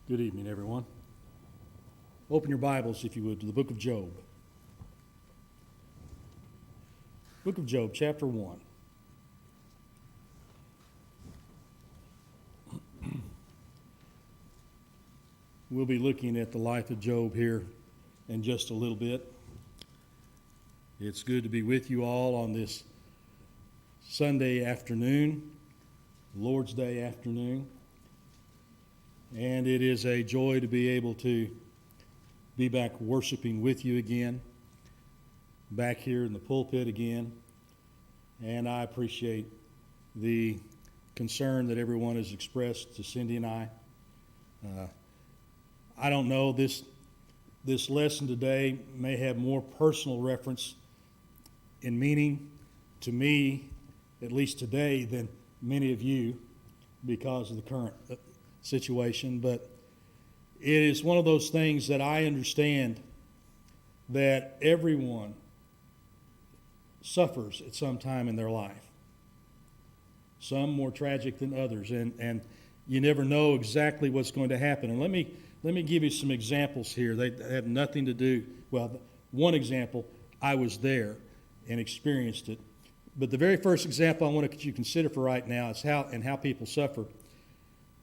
Good evening, everyone. Open your Bibles, if you would, to the book of Job. Book of Job, chapter 1. We'll be looking at the life of Job here in just a little bit. It's good to be with you all on this Sunday afternoon, Lord's Day afternoon. And it is a joy to be able to be back worshiping with you again, back here in the pulpit again. And I appreciate the concern that everyone has expressed to Cindy and I. I don't know, this lesson today may have more personal reference in meaning to me, at least today, than many of you because of the current situation, but it is one of those things that I understand that everyone suffers at some time in their life. Some more tragic than others, and you never know exactly what's going to happen. And let me give you some examples here. They have nothing to do, well, one example, I was there and experienced it. But the very first example I want you to consider for right now is how people suffer.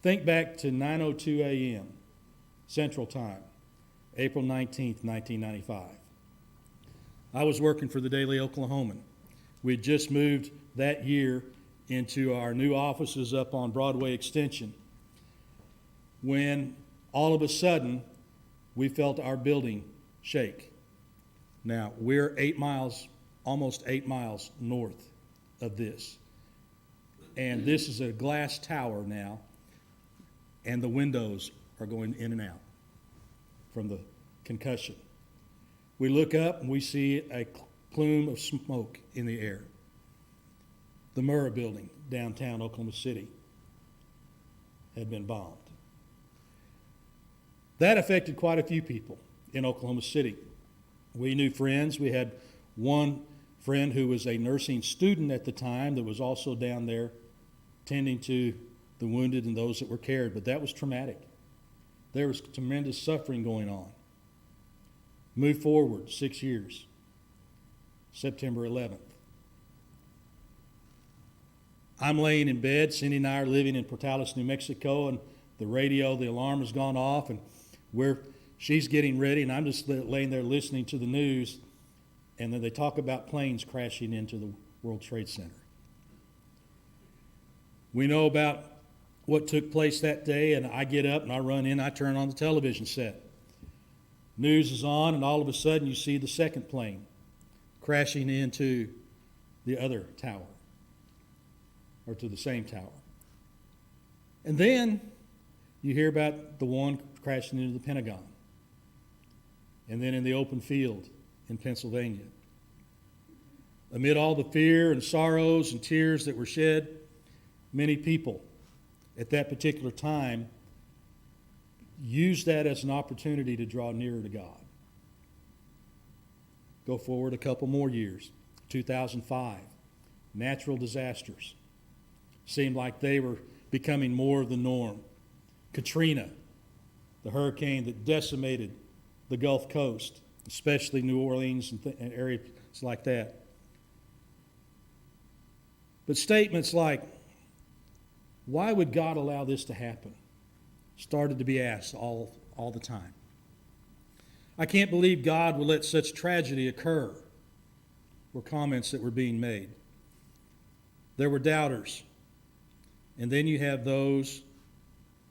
Think back to 9:02 a.m. Central Time, April 19th, 1995. I was working for the Daily Oklahoman. We had just moved that year into our new offices up on Broadway Extension when all of a sudden we felt our building shake. Now, we're almost 8 miles north of this. And this is a glass tower now. And the windows are going in and out from the concussion. We look up and we see a plume of smoke in the air. The Murrah building, downtown Oklahoma City, had been bombed. That affected quite a few people in Oklahoma City. We knew friends. We had one friend who was a nursing student at the time that was also down there tending to the wounded and those that were cared, but that was traumatic. There was tremendous suffering going on. Move forward 6 years, September 11th. I'm laying in bed. Cindy and I are living in Portales, New Mexico, and the alarm has gone off, and she's getting ready, and I'm just laying there listening to the news, and then they talk about planes crashing into the World Trade Center. We know about what took place that day, and I get up and I run in, I turn on the television set. News is on, and all of a sudden you see the second plane crashing into the other tower, or to the same tower. And then you hear about the one crashing into the Pentagon, and then in the open field in Pennsylvania. Amid all the fear and sorrows and tears that were shed, many people at that particular time used that as an opportunity to draw nearer to God. Go forward a couple more years. 2005, natural disasters seemed like they were becoming more of the norm. Katrina, the hurricane that decimated the Gulf Coast, especially New Orleans and areas like that. But statements like, why would God allow this to happen? Started to be asked all the time. I can't believe God would let such tragedy occur, were comments that were being made. There were doubters. And then you have those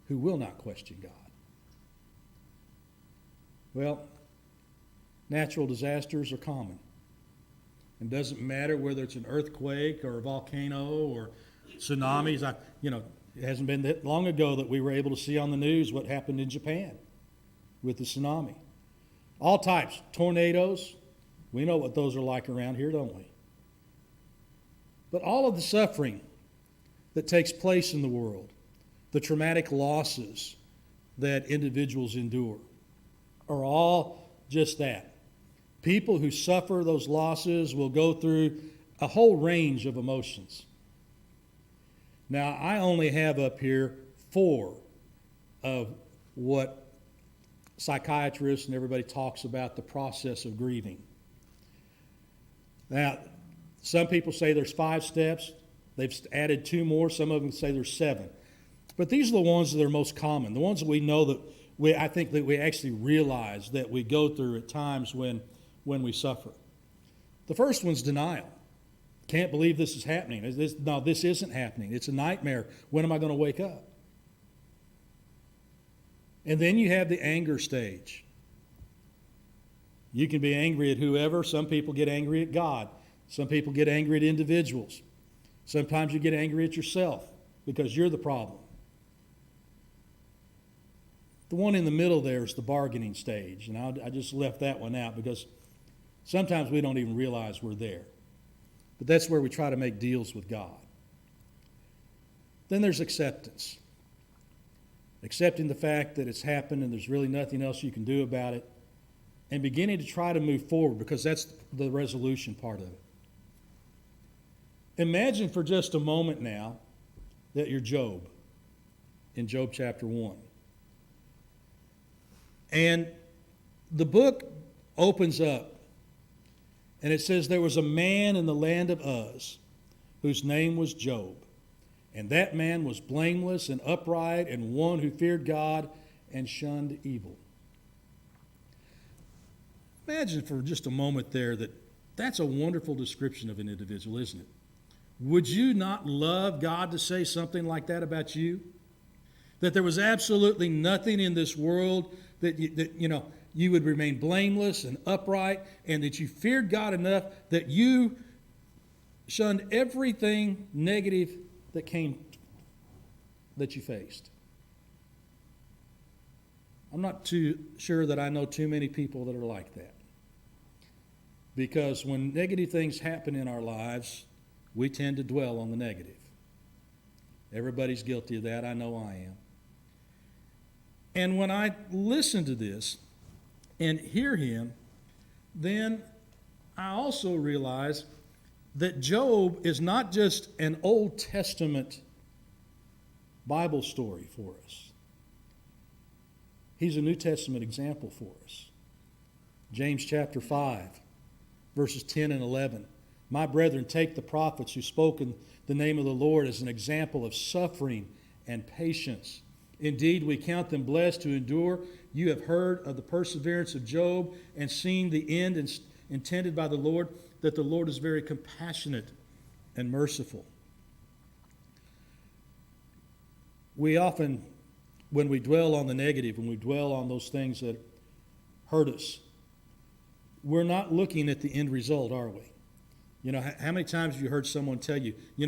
who will not question God. Well, natural disasters are common. It doesn't matter whether it's an earthquake or a volcano or tsunamis. It hasn't been that long ago that we were able to see on the news what happened in Japan with the tsunami. All types, tornadoes. We know what those are like around here, don't we? But all of the suffering that takes place in the world, the traumatic losses that individuals endure, are all just that. People who suffer those losses will go through a whole range of emotions. Now, I only have up here 4 of what psychiatrists and everybody talks about the process of grieving. Now, some people say there's 5 steps. They've added 2 more. Some of them say there's 7. But these are the ones that are most common, the ones that we know that I think that we actually realize that we go through at times when we suffer. The first one's denial. Can't believe this is happening. No, this isn't happening. It's a nightmare. When am I going to wake up? And then you have the anger stage. You can be angry at whoever. Some people get angry at God. Some people get angry at individuals. Sometimes you get angry at yourself because you're the problem. The one in the middle there is the bargaining stage, and I just left that one out because sometimes we don't even realize we're there. But that's where we try to make deals with God. Then there's acceptance. Accepting the fact that it's happened and there's really nothing else you can do about it, and beginning to try to move forward because that's the resolution part of it. Imagine for just a moment now that you're Job in Job chapter 1. And the book opens up, and it says, there was a man in the land of Uz whose name was Job. And that man was blameless and upright and one who feared God and shunned evil. Imagine for just a moment there that's a wonderful description of an individual, isn't it? Would you not love God to say something like that about you? That there was absolutely nothing in this world that you would remain blameless and upright, and that you feared God enough that you shunned everything negative that you faced. I'm not too sure that I know too many people that are like that. Because when negative things happen in our lives, we tend to dwell on the negative. Everybody's guilty of that. I know I am. And when I listen to this and hear him, then I also realize that Job is not just an Old Testament Bible story for us. He's a New Testament example for us. James chapter 5, verses 10 and 11. My brethren, take the prophets who spoke in the name of the Lord as an example of suffering and patience. Indeed, we count them blessed who endure. You have heard of the perseverance of Job and seen the end intended by the Lord, that the Lord is very compassionate and merciful. We often, when we dwell on the negative, when we dwell on those things that hurt us, we're not looking at the end result, are we? You know, how many times have you heard someone tell you, you're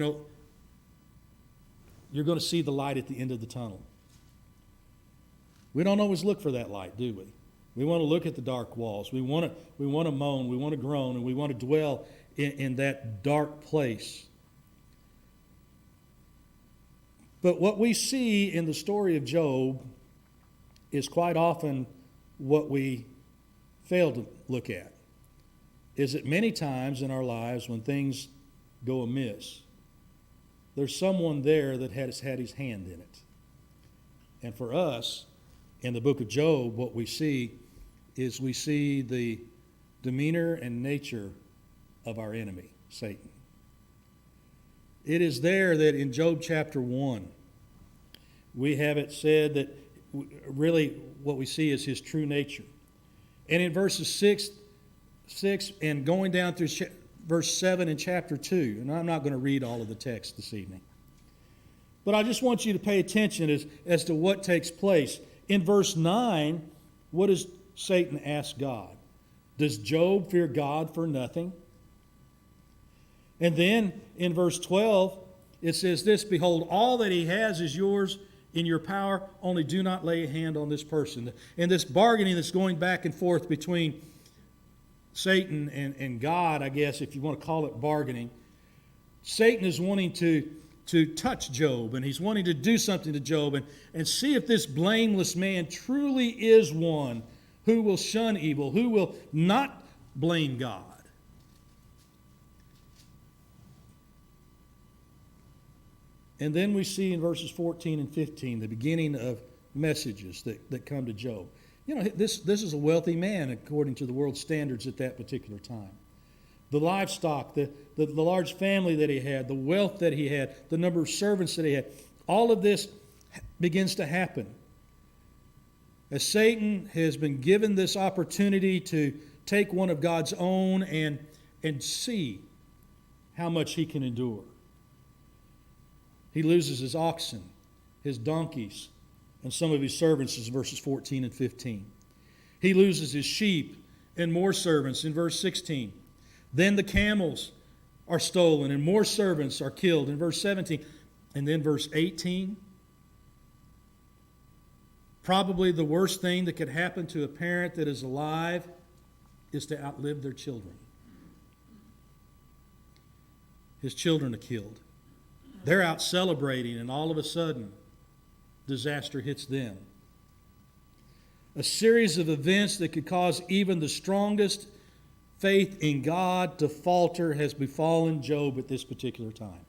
going to see the light at the end of the tunnel? We don't always look for that light, do we? We want to look at the dark walls. We want to moan, we want to groan, and we want to dwell in that dark place. But what we see in the story of Job is quite often what we fail to look at. Is that many times in our lives when things go amiss, there's someone there that has had his hand in it. And for us, in the book of Job, what we see is we see the demeanor and nature of our enemy, Satan. It is there that in Job chapter 1, we have it said that really what we see is his true nature. And in verses 6 and going down through verse 7 in chapter 2, and I'm not going to read all of the text this evening, but I just want you to pay attention as to what takes place. In verse 9, what does Satan ask God? Does Job fear God for nothing? And then in verse 12, it says this, behold, all that he has is yours in your power, only do not lay a hand on this person. And this bargaining that's going back and forth between Satan and God, I guess, if you want to call it bargaining, Satan is wanting to touch Job, and he's wanting to do something to Job and see if this blameless man truly is one who will shun evil, who will not blame God. And then we see in verses 14 and 15 the beginning of messages that come to Job. You know, this is a wealthy man according to the world's standards at that particular time. The livestock, the large family that he had, the wealth that he had, the number of servants that he had, all of this begins to happen. As Satan has been given this opportunity to take one of God's own and see how much he can endure. He loses his oxen, his donkeys, and some of his servants, in verses 14 and 15. He loses his sheep and more servants in verse 16. Then the camels are stolen and more servants are killed in verse 17. And then verse 18. Probably the worst thing that could happen to a parent that is alive is to outlive their children. His children are killed. They're out celebrating, and all of a sudden, disaster hits them. A series of events that could cause even the strongest faith in God to falter has befallen Job at this particular time.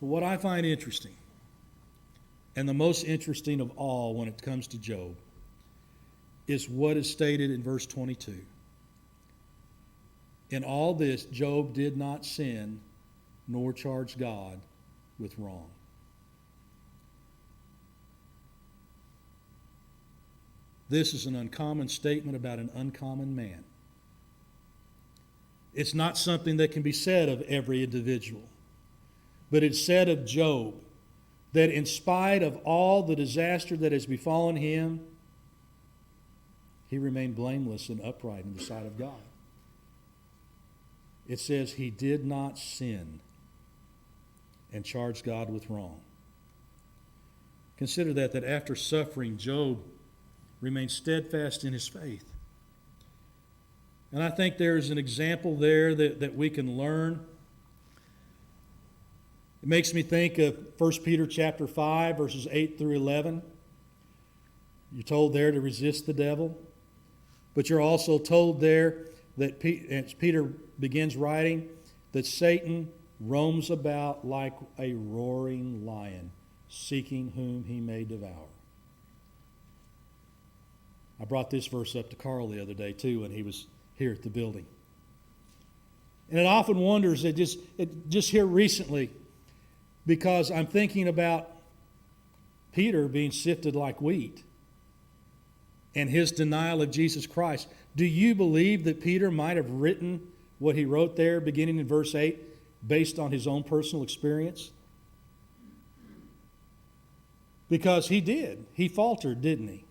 But what I find interesting, and the most interesting of all when it comes to Job, is what is stated in verse 22. In all this, Job did not sin, nor charge God with wrong. This is an uncommon statement about an uncommon man. It's not something that can be said of every individual, but it's said of Job that in spite of all the disaster that has befallen him, he remained blameless and upright in the sight of God. It says he did not sin and charge God with wrong. Consider that after suffering, Job remained steadfast in his faith. And I think there is an example there that we can learn. It makes me think of 1 Peter chapter 5, verses 8 through 11. You're told there to resist the devil. But you're also told there that, as Peter begins writing, that Satan roams about like a roaring lion, seeking whom he may devour. I brought this verse up to Carl the other day, too, when he was here at the building. And it often wonders, just here recently, because I'm thinking about Peter being sifted like wheat and his denial of Jesus Christ. Do you believe that Peter might have written what he wrote there, beginning in verse 8, based on his own personal experience? Because he did. He faltered, didn't he?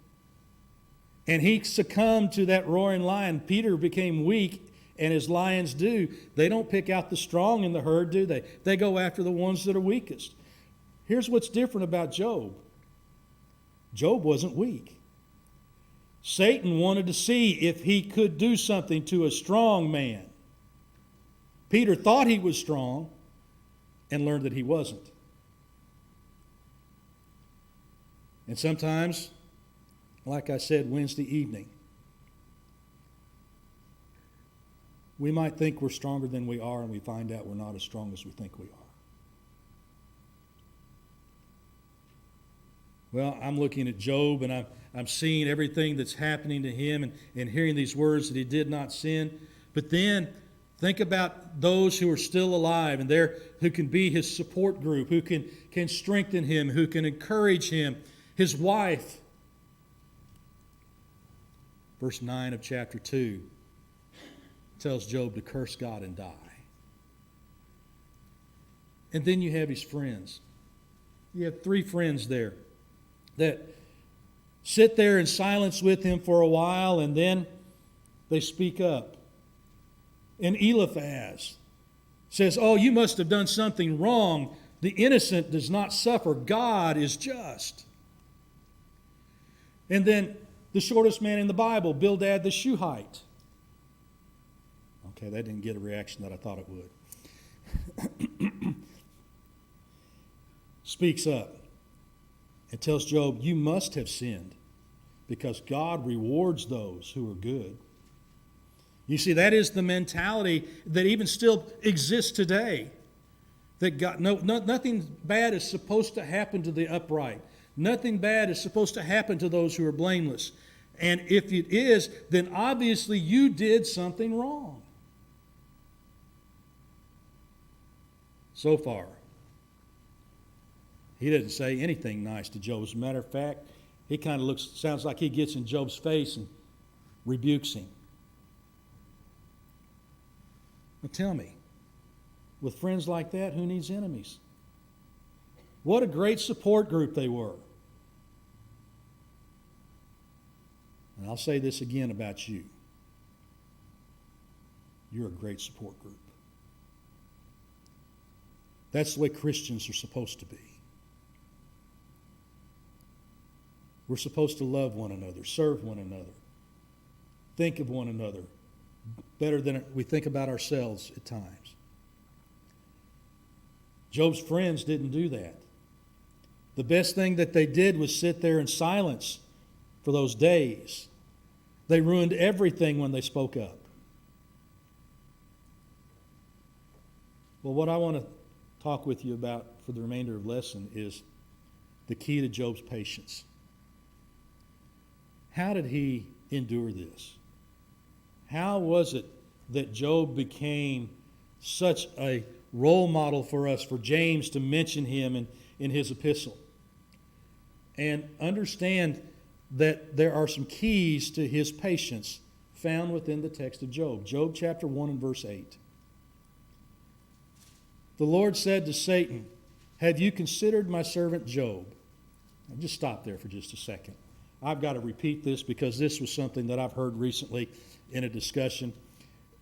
And he succumbed to that roaring lion. Peter became weak, and as lions do, they don't pick out the strong in the herd, do they? They go after the ones that are weakest. Here's what's different about Job. Job wasn't weak. Satan wanted to see if he could do something to a strong man. Peter thought he was strong and learned that he wasn't. And sometimes, like I said Wednesday evening, we might think we're stronger than we are, and we find out we're not as strong as we think we are. Well, I'm looking at Job, and I'm seeing everything that's happening to him and hearing these words that he did not sin. But then think about those who are still alive and who can be his support group, who can strengthen him, who can encourage him. His wife. Verse 9 of chapter 2 tells Job to curse God and die. And then you have his friends. You have 3 friends there that sit there in silence with him for a while, and then they speak up. And Eliphaz says, "Oh, you must have done something wrong. The innocent does not suffer. God is just." And then the shortest man in the Bible, Bildad the Shuhite. Okay, that didn't get a reaction that I thought it would. Speaks up and tells Job, "You must have sinned because God rewards those who are good." You see, that is the mentality that even still exists today. That God, nothing bad is supposed to happen to the upright. Nothing bad is supposed to happen to those who are blameless. And if it is, then obviously you did something wrong. So far, he doesn't say anything nice to Job. As a matter of fact, he kind of sounds like he gets in Job's face and rebukes him. Now tell me, with friends like that, who needs enemies? What a great support group they were. And I'll say this again about you. You're a great support group. That's the way Christians are supposed to be. We're supposed to love one another, serve one another, think of one another better than we think about ourselves at times. Job's friends didn't do that. The best thing that they did was sit there in silence for those days. They ruined everything when they spoke up. Well, what I want to talk with you about for the remainder of the lesson is the key to Job's patience. How did he endure this? How was it that Job became such a role model for us, for James to mention him in his epistle? And understand that there are some keys to his patience found within the text of Job. Job chapter 1 and verse 8. The Lord said to Satan, "Have you considered my servant Job?" Now just stop there for just a second. I've got to repeat this because this was something that I've heard recently in a discussion,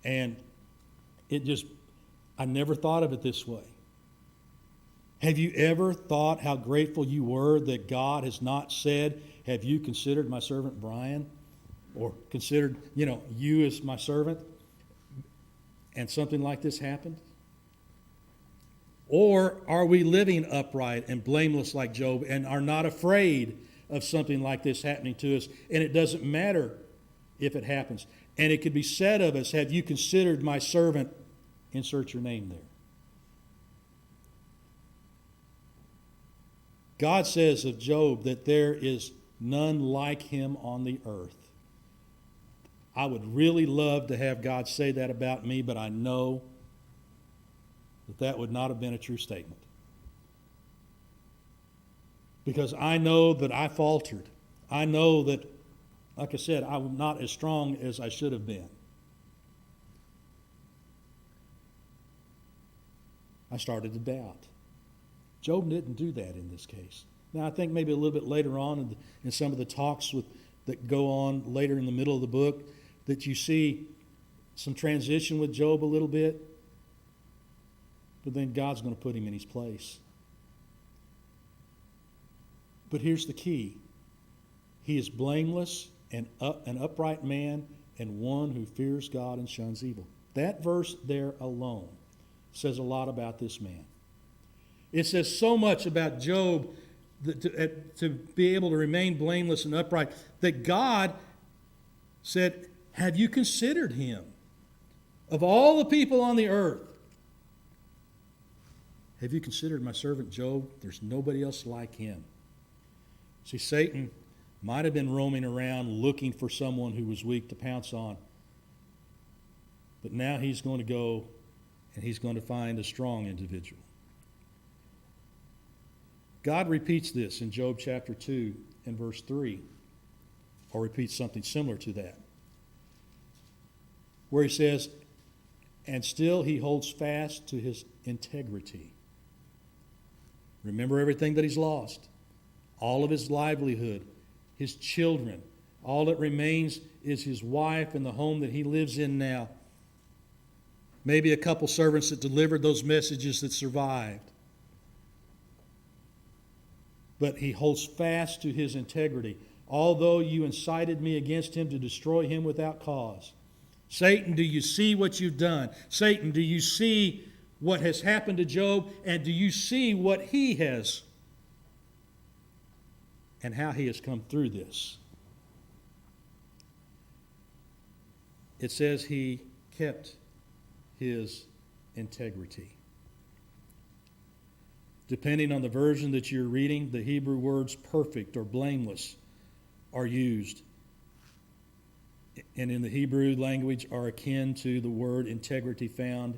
and I never thought of it this way. Have you ever thought how grateful you were that God has not said, "Have you considered my servant Brian?" Or considered, you as my servant? And something like this happened? Or are we living upright and blameless like Job and are not afraid of something like this happening to us? And it doesn't matter if it happens. And it could be said of us, "Have you considered my servant?" Insert your name there. God says of Job that there is none like him on the earth. I would really love to have God say that about me, but I know that would not have been a true statement. Because I know that I faltered. I know that, like I said, I'm not as strong as I should have been. I started to doubt. Job didn't do that in this case. Now, I think maybe a little bit later on in some of the talks that go on later in the middle of the book, that you see some transition with Job a little bit. But then God's going to put him in his place. But here's the key. He is blameless and an upright man and one who fears God and shuns evil. That verse there alone says a lot about this man. It says so much about Job to be able to remain blameless and upright that God said, "Have you considered him? Of all the people on the earth, have you considered my servant Job? There's nobody else like him." See, Satan might have been roaming around looking for someone who was weak to pounce on. But now he's going to go and he's going to find a strong individual. God repeats this in Job chapter 2 and verse 3, or repeats something similar to that, where he says, "And still he holds fast to his integrity." Remember everything that he's lost. All of his livelihood, his children. All that remains is his wife and the home that he lives in now. Maybe a couple servants that delivered those messages that survived. But he holds fast to his integrity. "Although you incited me against him to destroy him without cause." Satan, do you see what you've done? Satan, do you see what has happened to Job? And do you see what he has and how he has come through this? It says he kept his integrity. Depending on the version that you're reading, the Hebrew words perfect or blameless are used. And in the Hebrew language are akin to the word integrity found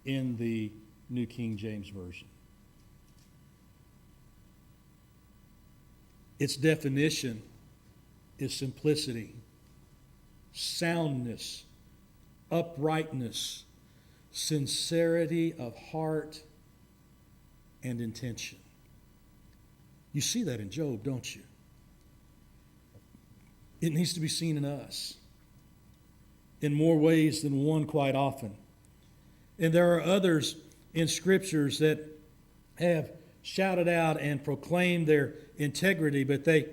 in the New King James Version. Its definition is simplicity, soundness, uprightness, sincerity of heart and intention. You see that in Job, don't you? It needs to be seen in us in more ways than one quite often. And there are others in Scriptures that have shouted out and proclaimed their integrity, but they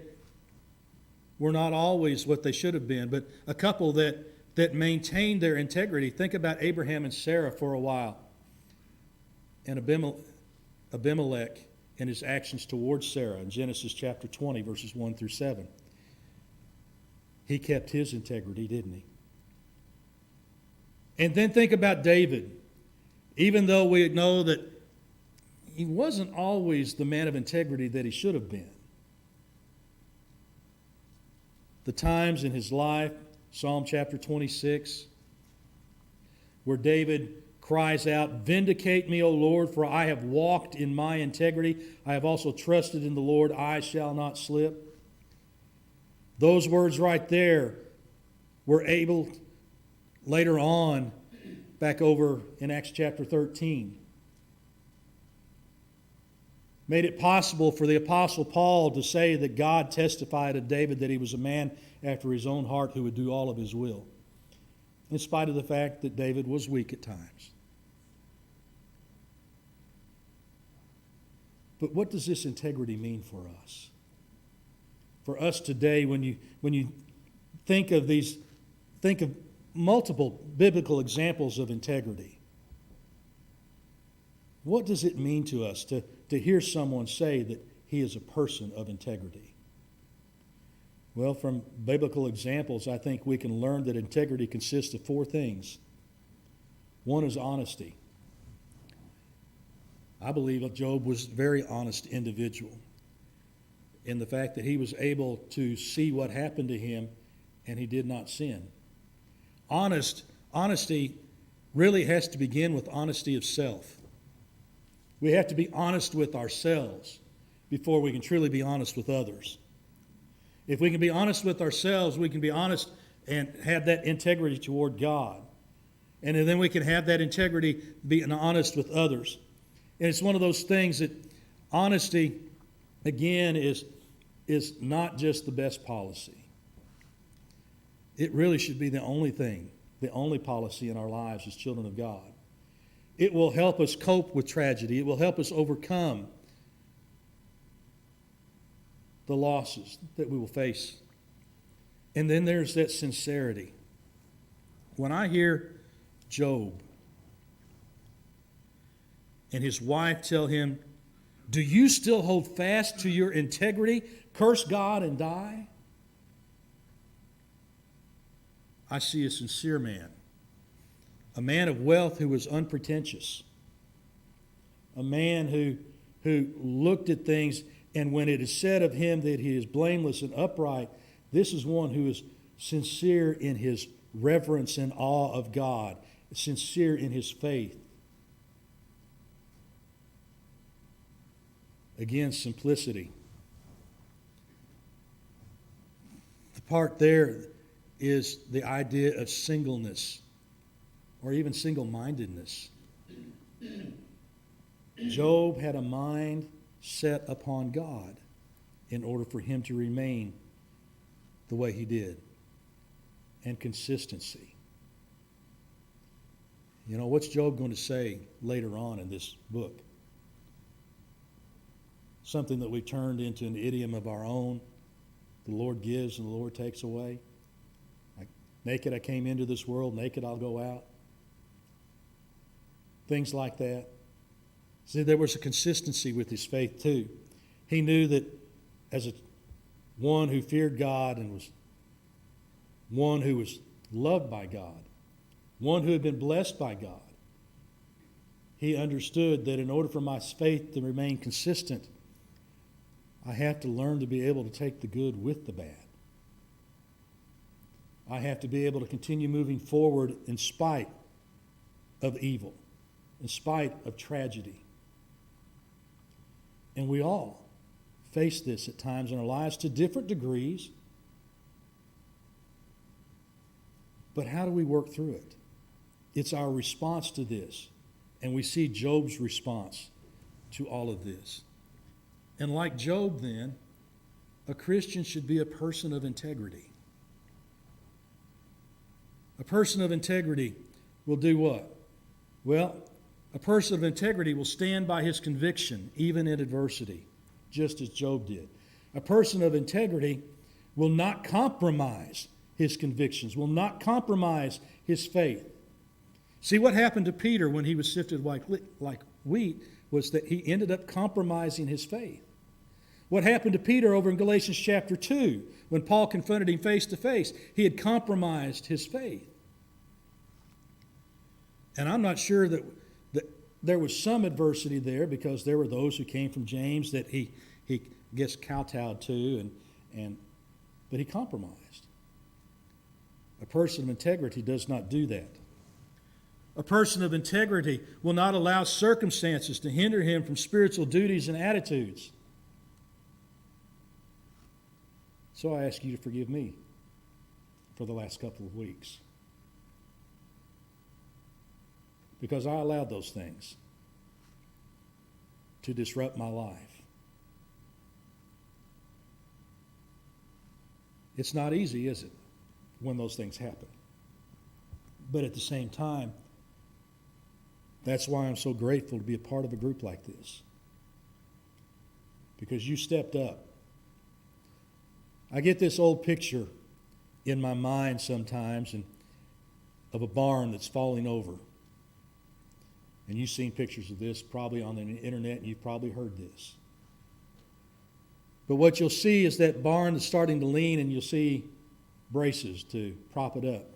were not always what they should have been. But a couple that maintained their integrity, think about Abraham and Sarah for a while, and Abimelech and his actions towards Sarah in Genesis chapter 20, verses 1 through 7. He kept his integrity, didn't he? And then think about David. Even though we know that he wasn't always the man of integrity that he should have been. The times in his life, Psalm chapter 26, where David cries out, "Vindicate me, O Lord, for I have walked in my integrity. I have also trusted in the Lord. I shall not slip." Those words right there were able, later on, back over in Acts chapter 13, made it possible for the Apostle Paul to say that God testified of David that he was a man after his own heart who would do all of his will, in spite of the fact that David was weak at times. But what does this integrity mean for us? For us today, when you think of multiple biblical examples of integrity, what does it mean to us to hear someone say that he is a person of integrity? Well, from biblical examples, I think we can learn that integrity consists of four things. One is honesty. I believe that Job was a very honest individual in the fact that he was able to see what happened to him and he did not sin. Honesty really has to begin with honesty of self. We have to be honest with ourselves before we can truly be honest with others. If we can be honest with ourselves, we can be honest and have that integrity toward God. And then we can have that integrity being honest with others. And it's one of those things that honesty, again, is not just the best policy. It really should be the only thing, the only policy in our lives as children of God. It will help us cope with tragedy. It will help us overcome the losses that we will face. And then there's that sincerity. When I hear Job and his wife tell him, "Do you still hold fast to your integrity? Curse God and die?" I see a sincere man, a man of wealth who was unpretentious, a man who looked at things, and when it is said of him that he is blameless and upright, this is one who is sincere in his reverence and awe of God, sincere in his faith. Again, simplicity. The part there is the idea of singleness or even single-mindedness. Job had a mind set upon God in order for him to remain the way he did, and consistency. You know, what's Job going to say later on in this book? Something that we turned into an idiom of our own. The Lord gives and the Lord takes away. Like, naked I came into this world, naked I'll go out. Things like that. See, there was a consistency with his faith too. He knew that as one who feared God and was one who was loved by God, one who had been blessed by God, he understood that in order for my faith to remain consistent, I have to learn to be able to take the good with the bad. I have to be able to continue moving forward in spite of evil, in spite of tragedy. And we all face this at times in our lives to different degrees. But how do we work through it? It's our response to this. And we see Job's response to all of this. And like Job then, a Christian should be a person of integrity. A person of integrity will do what? Well, a person of integrity will stand by his conviction, even in adversity, just as Job did. A person of integrity will not compromise his convictions, will not compromise his faith. See, what happened to Peter when he was sifted like wheat was that he ended up compromising his faith. What happened to Peter over in Galatians chapter 2 when Paul confronted him face to face? He had compromised his faith. And I'm not sure that there was some adversity there, because there were those who came from James that he gets kowtowed to, but he compromised. A person of integrity does not do that. A person of integrity will not allow circumstances to hinder him from spiritual duties and attitudes. So I ask you to forgive me for the last couple of weeks, because I allowed those things to disrupt my life. It's not easy, is it, when those things happen? But at the same time, that's why I'm so grateful to be a part of a group like this, because you stepped up. I get this old picture in my mind sometimes of a barn that's falling over. And you've seen pictures of this probably on the internet, and you've probably heard this. But what you'll see is that barn that's starting to lean, and you'll see braces to prop it up.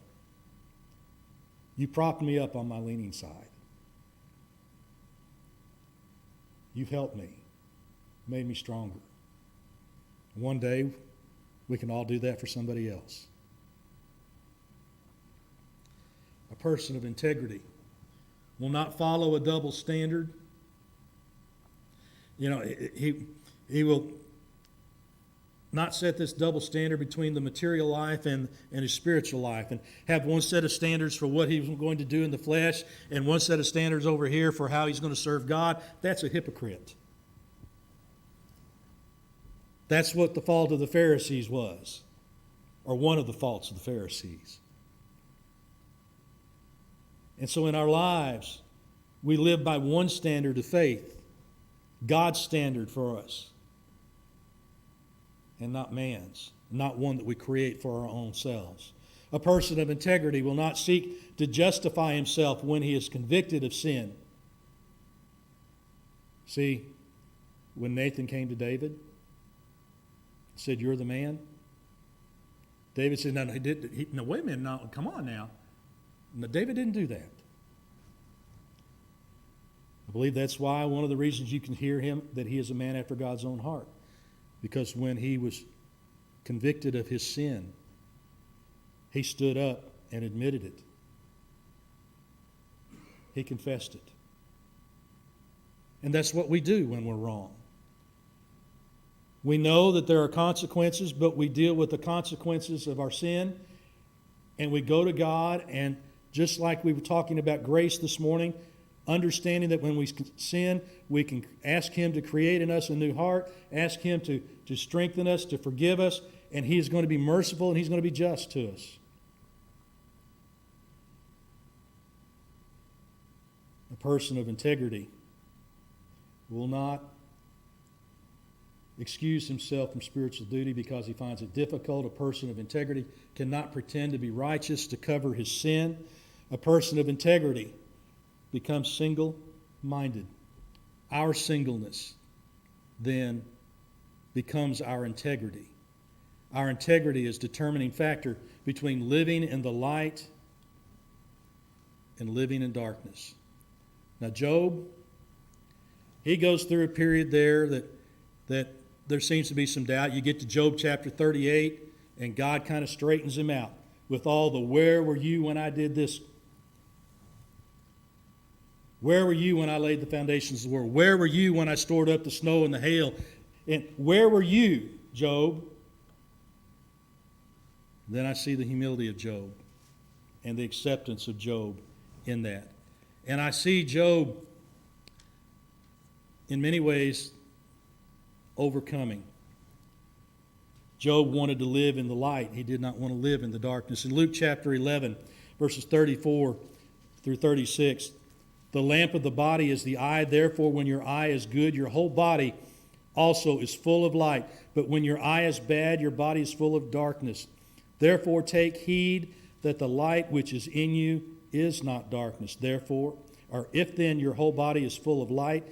You propped me up on my leaning side. You've helped me, made me stronger. One day, we can all do that for somebody else. A person of integrity will not follow a double standard. You know, he will not set this double standard between the material life and his spiritual life, and have one set of standards for what he's going to do in the flesh and one set of standards over here for how he's going to serve God. That's a hypocrite. That's what the fault of the Pharisees was, or one of the faults of the Pharisees. And so in our lives, we live by one standard of faith, God's standard for us, and not man's, not one that we create for our own selves. A person of integrity will not seek to justify himself when he is convicted of sin. See, when Nathan came to David, said, "You're the man," David said, "No, no, wait a minute, no, come on now." No, David didn't do that. I believe that's why one of the reasons you can hear him, that he is a man after God's own heart. Because when he was convicted of his sin, he stood up and admitted it. He confessed it. And that's what we do when we're wrong. We know that there are consequences, but we deal with the consequences of our sin, and we go to God, and just like we were talking about grace this morning, understanding that when we sin, we can ask Him to create in us a new heart, ask Him to strengthen us, to forgive us, and He is going to be merciful and He's going to be just to us. A person of integrity will not excuse himself from spiritual duty because he finds it difficult. A person of integrity cannot pretend to be righteous to cover his sin. A person of integrity becomes single-minded. Our singleness then becomes our integrity. Our integrity is a determining factor between living in the light and living in darkness. Now, Job, he goes through a period there that there seems to be some doubt. You get to Job chapter 38, and God kind of straightens him out with all the where were you when I did this? Where were you when I laid the foundations of the world? Where were you when I stored up the snow and the hail? And where were you, Job? Then I see the humility of Job and the acceptance of Job in that. And I see Job, in many ways, overcoming. Job wanted to live in the light. He did not want to live in the darkness. In Luke chapter 11, verses 34 through 36, the lamp of the body is the eye. Therefore, when your eye is good, your whole body also is full of light. But when your eye is bad, your body is full of darkness. Therefore, take heed that the light which is in you is not darkness. Therefore, or if then your whole body is full of light,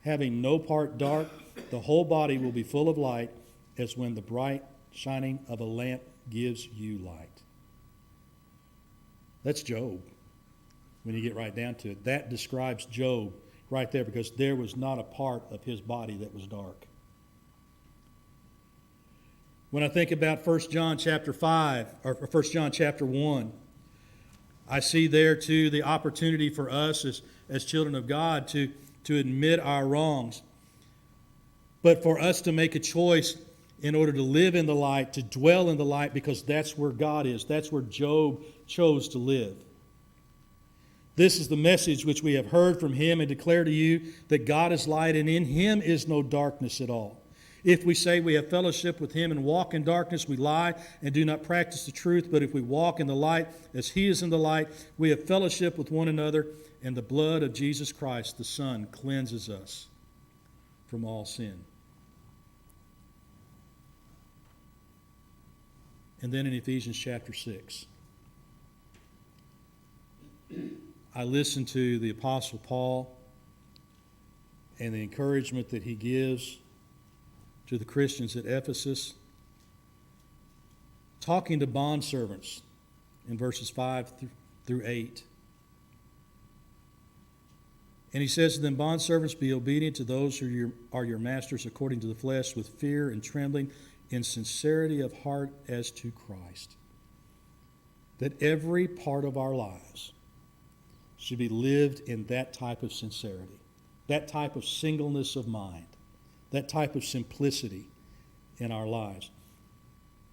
having no part dark, the whole body will be full of light, as when the bright shining of a lamp gives you light. That's Job, when you get right down to it. That describes Job right there, because there was not a part of his body that was dark. When I think about 1 John chapter 5, or 1 John chapter 1, I see there too the opportunity for us as children of God to admit our wrongs. But for us to make a choice in order to live in the light, to dwell in the light, because that's where God is. That's where Job chose to live. This is the message which we have heard from him and declare to you, that God is light, and in him is no darkness at all. If we say we have fellowship with him and walk in darkness, we lie and do not practice the truth. But if we walk in the light as he is in the light, we have fellowship with one another, and the blood of Jesus Christ, the Son, cleanses us from all sin. And then in Ephesians chapter 6, I listen to the Apostle Paul and the encouragement that he gives to the Christians at Ephesus, talking to bondservants in verses 5 through 8. And he says to them, bondservants, be obedient to those who are your masters according to the flesh, with fear and trembling, in sincerity of heart as to Christ. That every part of our lives should be lived in that type of sincerity, that type of singleness of mind, that type of simplicity in our lives.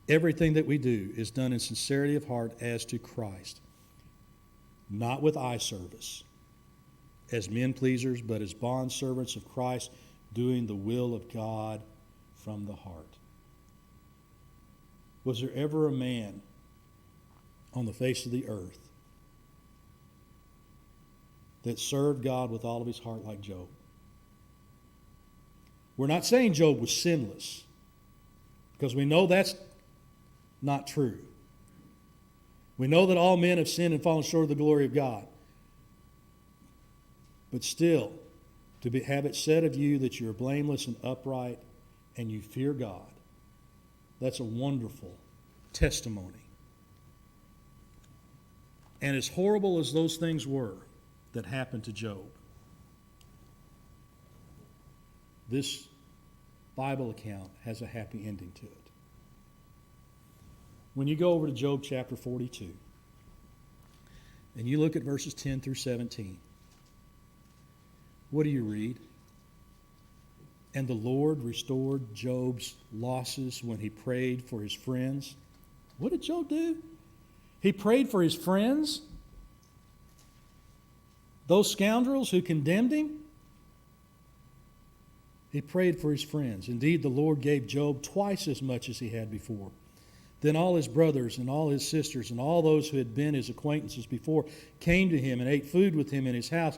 Everything that we do is done in sincerity of heart as to Christ, not with eye service, as men pleasers, but as bondservants of Christ, doing the will of God from the heart. Was there ever a man on the face of the earth that served God with all of his heart like Job? We're not saying Job was sinless, because we know that's not true. We know that all men have sinned and fallen short of the glory of God. But still, have it said of you that you're blameless and upright and you fear God, that's a wonderful testimony. And as horrible as those things were that happened to Job, this Bible account has a happy ending to it. When you go over to Job chapter 42, and you look at verses 10 through 17, what do you read? And the Lord restored Job's losses when he prayed for his friends. What did Job do? He prayed for his friends, those scoundrels who condemned him. He prayed for his friends. Indeed, the Lord gave Job twice as much as he had before. Then all his brothers and all his sisters and all those who had been his acquaintances before came to him and ate food with him in his house,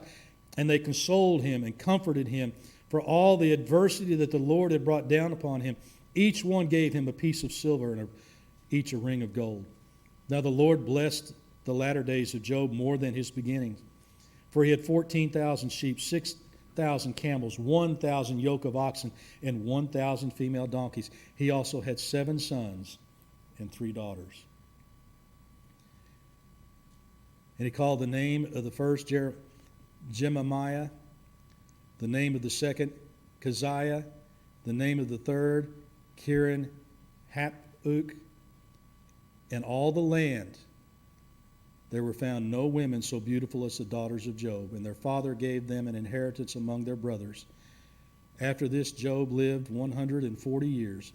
and they consoled him and comforted him for all the adversity that the Lord had brought down upon him. Each one gave him a piece of silver and each a ring of gold. Now the Lord blessed the latter days of Job more than his beginnings, for he had 14,000 sheep, 6,000 camels, 1,000 yoke of oxen, and 1,000 female donkeys. He also had 7 sons and 3 daughters. And he called the name of the first Jemimiah, the name of the second, Keziah, the name of the third, Kiran Hapuk. In all the land there were found no women so beautiful as the daughters of Job, and their father gave them an inheritance among their brothers. After this, Job lived 140 years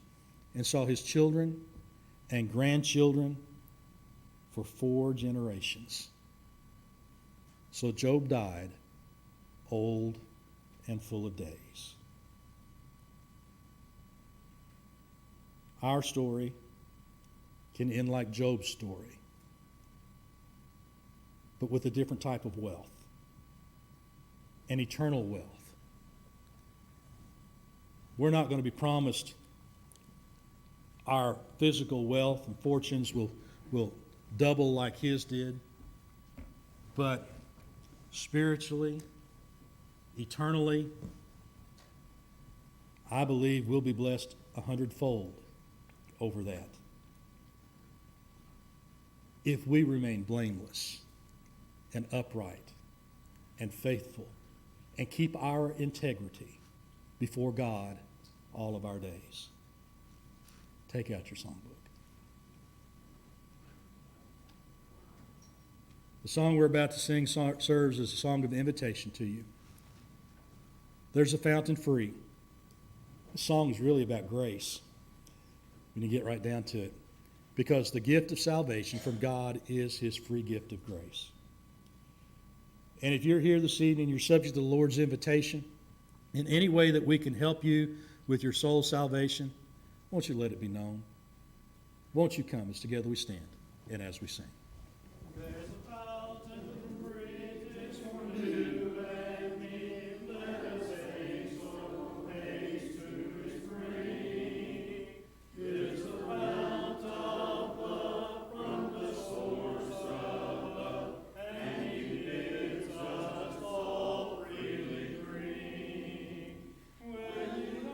and saw his children and grandchildren for 4 generations. So Job died old and full of days. Our story can end like Job's story, but with a different type of wealth, an eternal wealth. We're not going to be promised our physical wealth and fortunes will double like his did, but spiritually, eternally, I believe we'll be blessed 100-fold over that if we remain blameless and upright and faithful and keep our integrity before God all of our days. Take out your songbook. The song we're about to sing serves as a song of invitation to you. There's a fountain free. The song is really about grace when you get right down to it, because the gift of salvation from God is his free gift of grace. And if you're here this evening, you're subject to the Lord's invitation, in any way that we can help you with your soul's salvation, won't you let it be known? Won't you come as together we stand and as we sing?